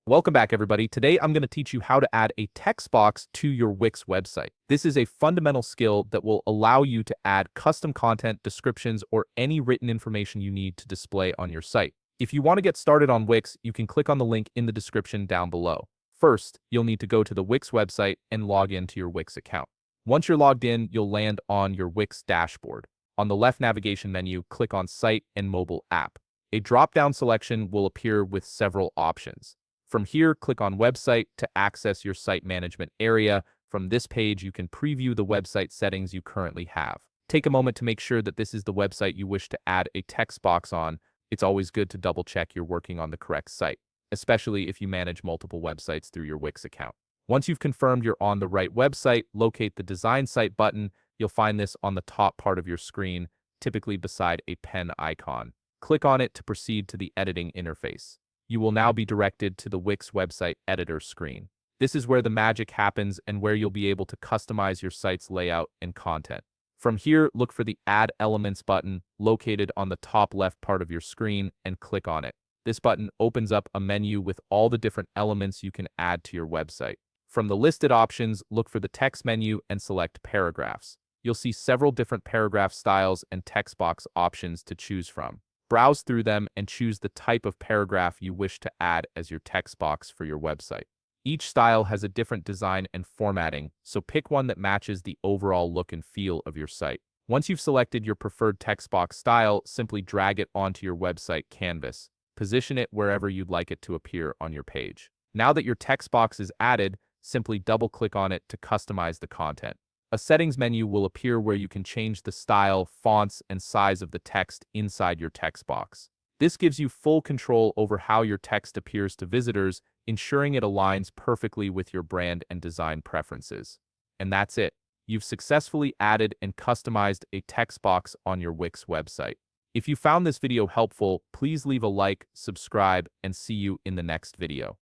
Welcome back, everybody. Today, I'm going to teach you how to add a text box to your Wix website. This is a fundamental skill that will allow you to add custom content, descriptions, or any written information you need to display on your site. If you want to get started on Wix, you can click on the link in the description down below. First, you'll need to go to the Wix website and log into your Wix account. Once you're logged in, you'll land on your Wix dashboard. On the left navigation menu, click on Site and Mobile App. A drop-down selection will appear with several options. From here, click on Website to access your site management area. From this page, you can preview the website settings you currently have. Take a moment to make sure that this is the website you wish to add a text box on. It's always good to double check you're working on the correct site, especially if you manage multiple websites through your Wix account. Once you've confirmed you're on the right website, locate the Design Site button. You'll find this on the top part of your screen, typically beside a pen icon. Click on it to proceed to the editing interface. You will now be directed to the Wix website editor screen. This is where the magic happens and where you'll be able to customize your site's layout and content. From here, look for the Add Elements button located on the top left part of your screen and click on it. This button opens up a menu with all the different elements you can add to your website. From the listed options, look for the text menu and select Paragraphs. You'll see several different paragraph styles and text box options to choose from. Browse through them and choose the type of paragraph you wish to add as your text box for your website. Each style has a different design and formatting, so pick one that matches the overall look and feel of your site. Once you've selected your preferred text box style, simply drag it onto your website canvas. Position it wherever you'd like it to appear on your page. Now that your text box is added, simply double-click on it to customize the content. A settings menu will appear where you can change the style, fonts, and size of the text inside your text box. This gives you full control over how your text appears to visitors, ensuring it aligns perfectly with your brand and design preferences. And that's it. You've successfully added and customized a text box on your Wix website. If you found this video helpful, please leave a like, subscribe, and see you in the next video.